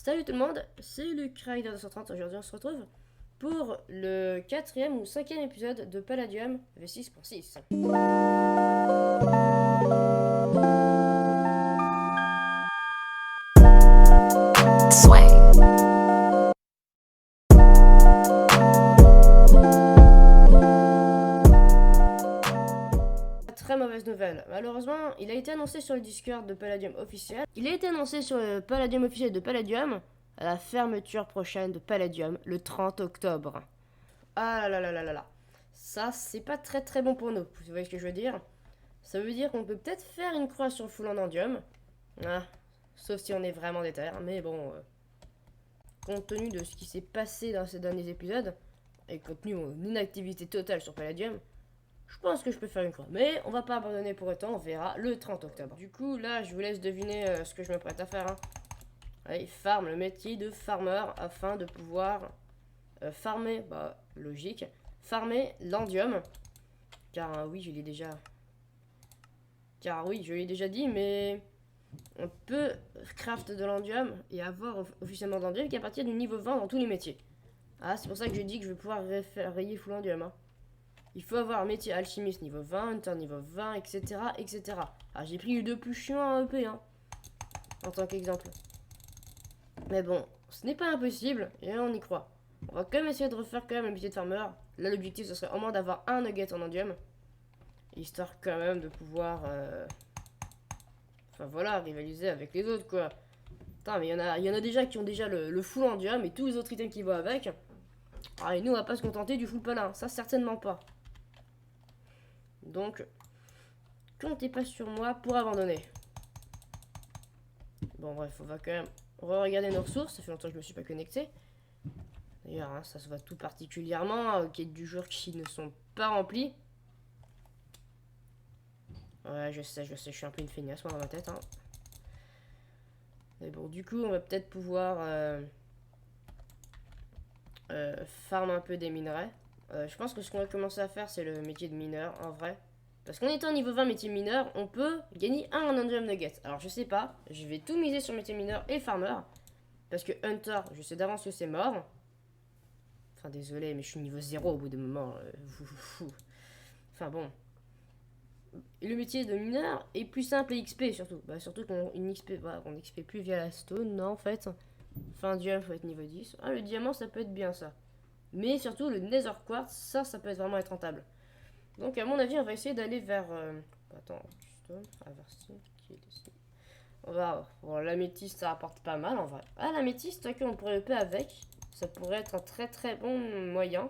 Salut tout le monde, c'est Luc Rider 230. Aujourd'hui on se retrouve pour le 4e ou 5e épisode de Palladium V6.6. Très mauvaise nouvelle. Malheureusement, il a été annoncé sur le Discord de Palladium officiel. Il a été annoncé sur le Palladium officiel de Palladium à la fermeture prochaine de Palladium le 30 octobre. Ah là là là là là. Ça, c'est pas très très bon pour nous. Vous voyez ce que je veux dire? Ça veut dire qu'on peut peut-être faire une croix sur le full en endium. Ah, sauf si on est vraiment déter. Mais bon, compte tenu de ce qui s'est passé dans ces derniers épisodes, et compte tenu de mon inactivité totale sur Palladium, je pense que je peux faire une croix. Mais on va pas abandonner pour autant, on verra le 30 octobre. Du coup, là, je vous laisse deviner ce que je me prête à faire. Hein. Allez, farm, le métier de farmer, afin de pouvoir farmer, bah, logique, farmer l'endium. Car oui, je l'ai déjà... Car oui, je l'ai déjà dit, mais... On peut craft de l'endium et avoir officiellement de l'endium qu'à partir du niveau 20 dans tous les métiers. Ah, c'est pour ça que je dis que je vais pouvoir rayer full endium, hein. Il faut avoir un métier alchimiste niveau 20, hunter niveau 20, etc. etc. Ah, j'ai pris les deux plus chiants à EP, hein, en tant qu'exemple. Mais bon, ce n'est pas impossible, et on y croit. On va quand même essayer de refaire quand même le métier de farmer. Là, l'objectif, ce serait au moins d'avoir un nugget en endium. Histoire quand même de pouvoir... Enfin voilà, rivaliser avec les autres, quoi. Putain, mais il y en a déjà qui ont déjà le full endium et tous les autres items qui vont avec. Ah, et nous, on va pas se contenter du full palin, ça certainement pas. Donc, comptez pas sur moi pour abandonner. Bon, bref, on va quand même regarder nos ressources. Ça fait longtemps que je me suis pas connecté. D'ailleurs, hein, ça se voit tout particulièrement. Quêtes du jour qui ne sont pas remplies. Ouais, je sais, je suis un peu une feignasse, moi, dans ma tête. Hein. Mais bon, du coup, on va peut-être pouvoir farm un peu des minerais. Je pense que ce qu'on va commencer à faire, c'est le métier de mineur, en vrai. Parce qu'en étant niveau 20 métier mineur, on peut gagner un endium nugget. Alors, je sais pas, je vais tout miser sur métier mineur et farmer. Parce que hunter, je sais d'avance que c'est mort. Enfin, désolé, mais je suis niveau 0 au bout de moment. Enfin, bon. Le métier de mineur est plus simple et XP surtout. Bah, surtout qu'on XP, bah, on XP plus via la stone, non en fait. Fin diamant, faut être niveau 10. Ah, le diamant, ça peut être bien ça. Mais surtout, le nether quartz, ça peut être vraiment être rentable. Donc, à mon avis, on va essayer d'aller vers... Attends, custom, aversi, qui est ici. On va... Bon, l'améthyste, ça rapporte pas mal en vrai. Ah, l'améthyste, ok, on pourrait le payer avec. Ça pourrait être un très très bon moyen.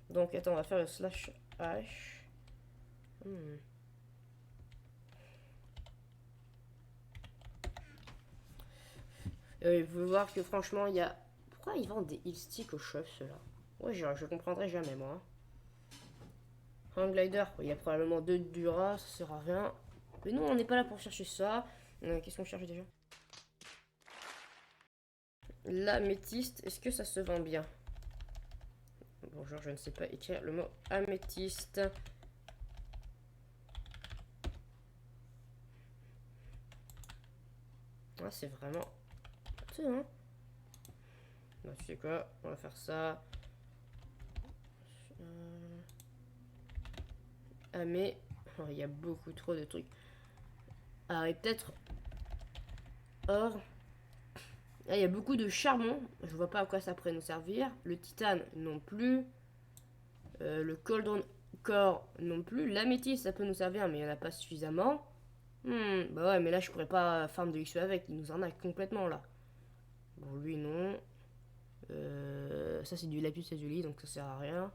Donc, attends, on va faire le slash h. Vous pouvez voir que franchement, il y a... Pourquoi ils vendent des heal sticks au chef, ceux-là? Ouais, je comprendrai jamais, moi. Un glider, il y a probablement 2 dura, ça sert à rien. Mais nous, on n'est pas là pour chercher ça. Qu'est-ce qu'on cherche déjà? L'améthyste, est-ce que ça se vend bien? Bonjour, je ne sais pas écrire le mot améthyste. Ah, c'est vraiment... Tu sais, hein? Bah, tu sais quoi? On va faire ça. Ah, mais... Oh, il y a beaucoup trop de trucs. Ah, et peut-être... Or... Là, il y a beaucoup de charbon. Je vois pas à quoi ça pourrait nous servir. Le titane, non plus. Le golden core, non plus. L'améthyste, ça peut nous servir, mais il n'y en a pas suffisamment. Bah ouais, mais là, je pourrais pas farm de XP avec. Il nous en a complètement, là. Bon, lui, non. Ça, c'est du lapis lazuli, donc ça sert à rien.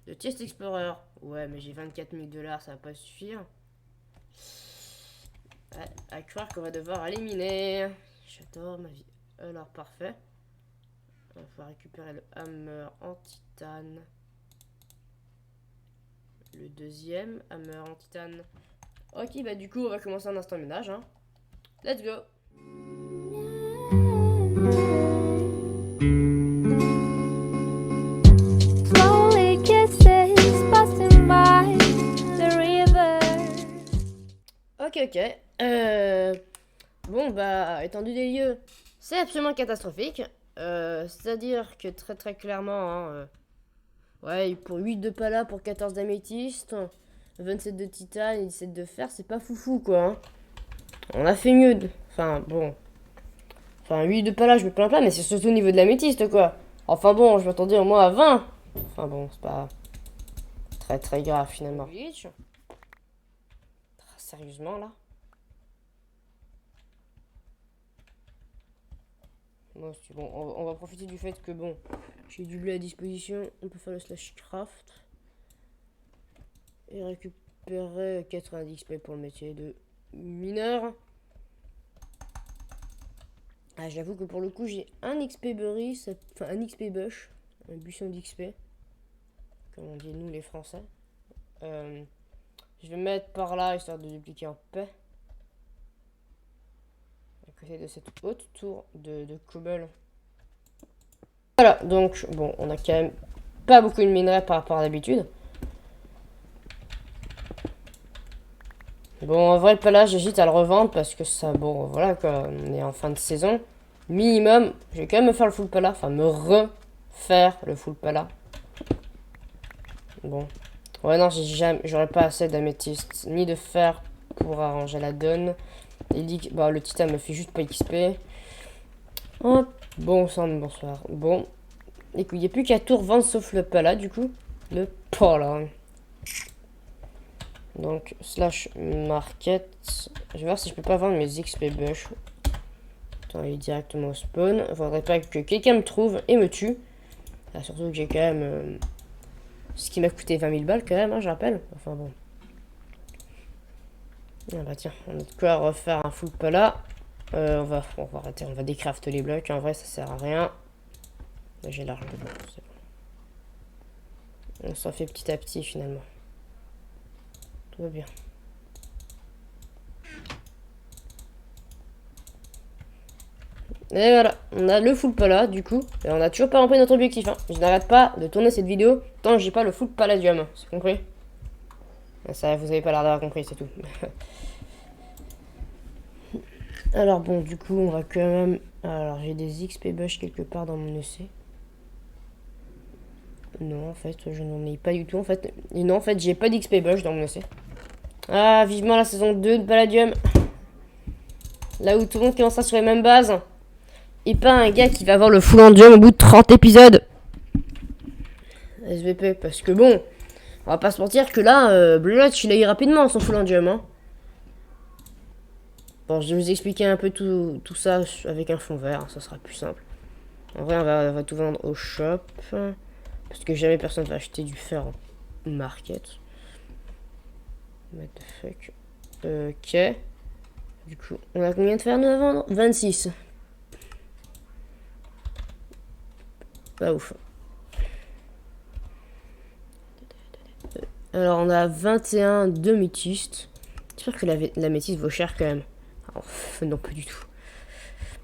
Le Chest Explorer. Ouais, mais j'ai 24 000 $, ça va pas suffire. Ouais, à croire qu'on va devoir éliminer. J'adore ma vie. Alors, parfait. On va récupérer le hammer en titane. Le deuxième hammer en titane. Ok, bah du coup, on va commencer un instant ménage. Hein. Let's go! Ok. Bon, bah, étendu des lieux. C'est absolument catastrophique. C'est-à-dire que très très clairement, hein, ouais, pour 8 de pala, pour 14 d'améthyste, 27 de titane et 17 de fer, c'est pas foufou quoi. Hein. On a fait mieux. Enfin bon. Enfin 8 de pala, je me plains pas, mais c'est surtout au niveau de l'améthyste quoi. Enfin bon, je m'attendais au moins à 20. Enfin bon, c'est pas très très grave finalement. Sérieusement là. Bon, bon on va profiter du fait que bon, j'ai du blé à disposition. On peut faire le slash craft. Et récupérer 90 XP pour le métier de mineur. Ah, j'avoue que pour le coup, j'ai un XP berry, enfin un XP bush, un buisson d'XP, comme on dit nous les Français. Je vais mettre par là histoire de dupliquer en paix. À côté de cette haute tour de cobble. Voilà, donc bon, on a quand même pas beaucoup de minerais par rapport à d'habitude. Bon, en vrai, le pala, j'hésite à le revendre parce que ça, bon, voilà quoi, on est en fin de saison. Minimum, je vais quand même me faire le full pala, enfin me refaire le full pala. Bon. Ouais, non, j'aurais pas assez d'améthyste ni de fer pour arranger la donne. Bah, le titan me fait juste pas XP. Oh, bon sang de bonsoir. Bon. Écoute, il n'y a plus qu'à tout revendre sauf le pala, du coup. Le pala. Donc, slash market. Je vais voir si je peux pas vendre mes XP bush. Attends, il est directement au spawn. Faudrait pas que quelqu'un me trouve et me tue. Ah, surtout que j'ai quand même... ce qui m'a coûté 20 000 balles quand même, hein, je rappelle. Enfin bon. Ah bah tiens, on a de quoi refaire un full pala. On va arrêter, on va décraft les blocs. En vrai, ça sert à rien. Là, j'ai l'argent. C'est bon. On s'en fait petit à petit finalement. Tout va bien. Et voilà, on a le full pala du coup. Et on a toujours pas rempli notre objectif. Hein. Je n'arrête pas de tourner cette vidéo tant que j'ai pas le full palladium. C'est compris? Ça, vous avez pas l'air d'avoir compris, c'est tout. Alors bon, du coup, on va quand même... Alors, j'ai des XP bush quelque part dans mon EC. Non, en fait, je n'en ai pas du tout, en fait. Et non, en fait, j'ai pas d'XP bush dans mon EC. Ah, vivement la saison 2 de Palladium. Là où tout le monde commencera sur les mêmes bases. Et pas un gars qui va avoir le full endium au bout de 30 épisodes. SVP, parce que bon... On va pas se mentir que là, Blotch, il a eu rapidement son full endium, hein. Bon, je vais vous expliquer un peu tout ça avec un fond vert, ça sera plus simple. En vrai, on va tout vendre au shop. Parce que jamais personne va acheter du fer en market. What the fuck. Ok. Du coup, on a combien de fer nous à vendre? 26. Pas ouf. Alors, on a 21 de méthyste. J'espère que la méthyste vaut cher quand même. Alors, non, pas du tout.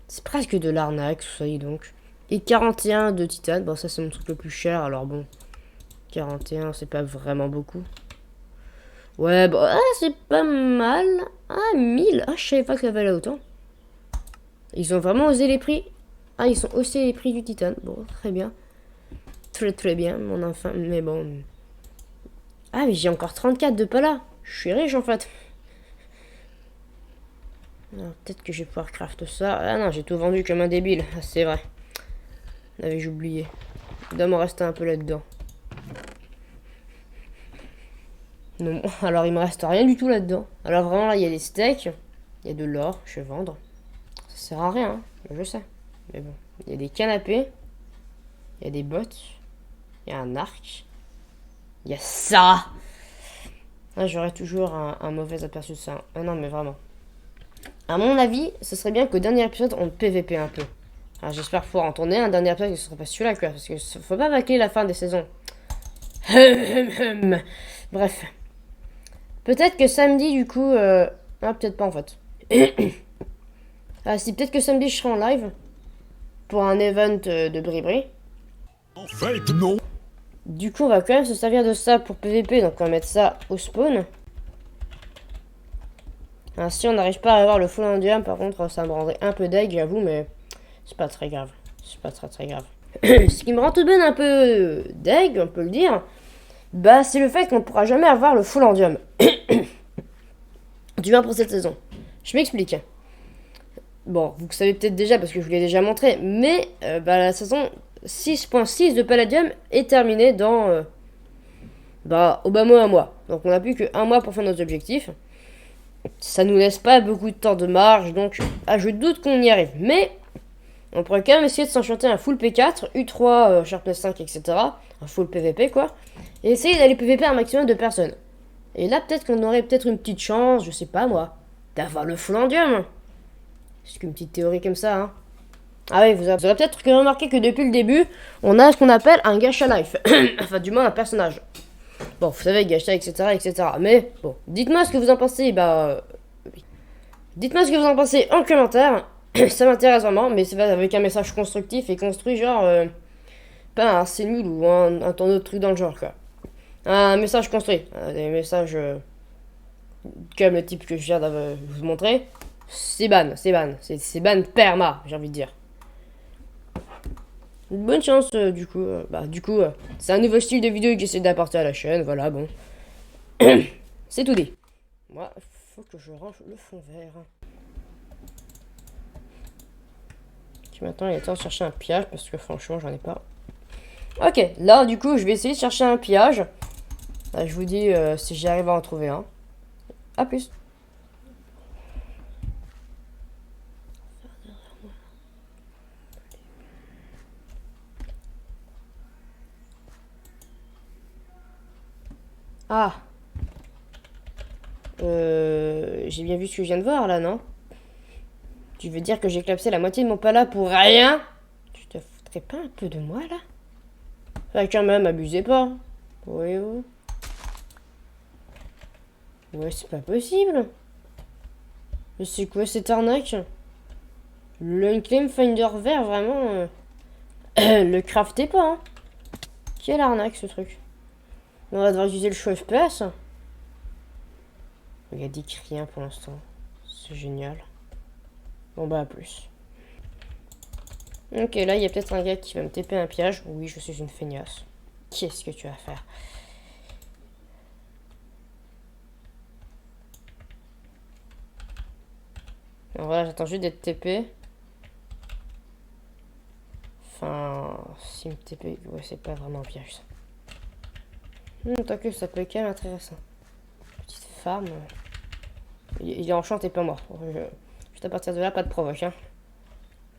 C'est presque de l'arnaque, tout ça, donc. Et 41 de titane. Bon, ça, c'est mon truc le plus cher. Alors, bon. 41, c'est pas vraiment beaucoup. Ouais, bon, ah, c'est pas mal. Ah, 1000. Ah, je savais pas que ça valait autant. Ils ont vraiment osé les prix. Ah, ils ont haussé les prix du titane. Bon, très bien. Très, très bien, mon enfant. Mais bon. Ah, mais j'ai encore 34 de pala. Je suis riche, en fait. Peut-être que je vais pouvoir craft ça. Ah non, j'ai tout vendu comme un débile. Ah, c'est vrai. Avais-je oublié. Il doit m'en rester un peu là-dedans. Non, alors il me reste rien du tout là-dedans. Alors vraiment, là, il y a des steaks. Il y a de l'or, je vais vendre. Ça sert à rien, hein, je sais. Mais bon, il y a des canapés. Il y a des bottes. Il y a un arc. Il y a ça. Ah, j'aurais toujours un mauvais aperçu de ça. Ah non, mais vraiment. À mon avis, ce serait bien qu'au dernier épisode, on PVP un peu. Alors j'espère pouvoir en tourner un dernier épisode qui ne sera pas celui-là, quoi. Parce que faut pas bâcler la fin des saisons. Bref. Peut-être que samedi, du coup... Ah, peut-être pas, en fait. Ah, si, peut-être que samedi, je serai en live. Pour un event de Bribri. En fait, non. Du coup, on va quand même se servir de ça pour PVP. Donc, on va mettre ça au spawn. Ainsi, on n'arrive pas à avoir le full endium. Par contre, ça me rendrait un peu deg, j'avoue. Mais C'est pas très grave. C'est pas très grave. Ce qui me rend tout de même un peu deg, on peut le dire, bah c'est le fait qu'on ne pourra jamais avoir le full endium. Du moins pour cette saison. Je m'explique. Bon, vous le savez peut-être déjà parce que je vous l'ai déjà montré, mais la saison 6.6 de Palladium est terminée dans au bas mot un mois. Donc on n'a plus qu'un mois pour faire nos objectifs. Ça nous laisse pas beaucoup de temps de marge, donc je doute qu'on y arrive. Mais on pourrait quand même essayer de s'enchanter un full P4, U3, Sharpness 5, etc. Un full PVP quoi. Et essayer d'aller PVP un maximum de personnes. Et là peut-être qu'on aurait peut-être une petite chance, je sais pas moi, d'avoir le full endium. C'est qu'une petite théorie comme ça, hein. Ah oui, vous aurez peut-être remarqué que depuis le début, on a ce qu'on appelle un gacha life. Enfin, du moins un personnage. Bon, vous savez, gacha, etc., etc. Mais, bon, dites-moi ce que vous en pensez, dites-moi ce que vous en pensez en commentaire. Ça m'intéresse vraiment, mais c'est avec un message constructif et construit, genre, pas un c'est nul ou un autre truc dans le genre, quoi. Un message construit. Des messages comme le type que je viens de vous montrer. C'est ban. C'est ban perma, j'ai envie de dire. Bonne chance, du coup. C'est un nouveau style de vidéo que j'essaie d'apporter à la chaîne, voilà, bon. C'est tout dit. Moi, faut que je range le fond vert. Ok, maintenant, il est temps de chercher un pillage, parce que franchement, j'en ai pas. Ok, là, du coup, je vais essayer de chercher un pillage. Là, je vous dis si j'arrive à en trouver un. A plus. Ah. J'ai bien vu ce que je viens de voir là, non? Tu veux dire que j'ai clapsé la moitié de mon pala pour rien? Tu te foutrais pas un peu de moi là? Enfin, quand même, abusez pas. Oui, oui. Ouais, c'est pas possible. Mais c'est quoi cette arnaque? L'Unclaim Finder vert, vraiment. Le craftez pas, hein. Quelle arnaque ce truc. On va devoir utiliser le show FPS. Il a dit que rien pour l'instant. C'est génial. Bon bah à plus. Ok, là il y a peut-être un gars qui va me TP un piège. Oui, je suis une feignasse. Qu'est-ce que tu vas faire? Alors voilà, j'attends juste d'être TP. Enfin, si me TP, ouais, c'est pas vraiment un piège ça. Tant que ça peut être quand même intéressant. Petite farm. Il est enchanté, pas mort. Juste à partir de là, pas de provoque. Hein.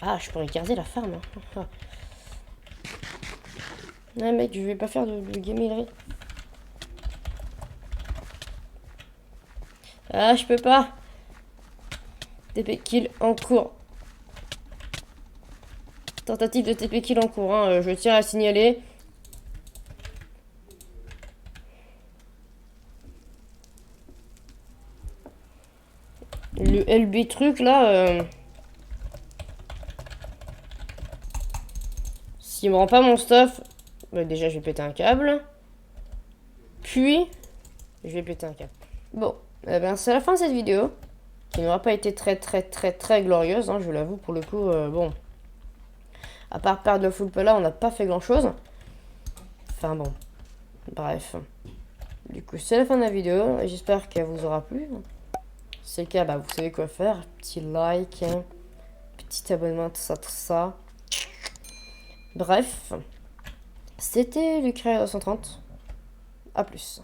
Ah, je pourrais garder la farm. Hein. Non, mec, je vais pas faire de gameillerie. Ah, je peux pas. TP kill en cours. Tentative de TP kill en cours. Hein. Je tiens à signaler. Le LB truc là. S'il me rend pas mon stuff. Déjà, je vais péter un câble. Puis, je vais péter un câble. Bon, eh ben, c'est la fin de cette vidéo. Qui n'aura pas été très glorieuse, hein, je l'avoue, pour le coup, bon. À part perdre le full pala, on n'a pas fait grand chose. Enfin bon, bref. Du coup, c'est la fin de la vidéo. J'espère qu'elle vous aura plu. Si c'est le cas, vous savez quoi faire. Petit like, hein, petit abonnement, tout ça. Bref, c'était le Créa 230. A plus.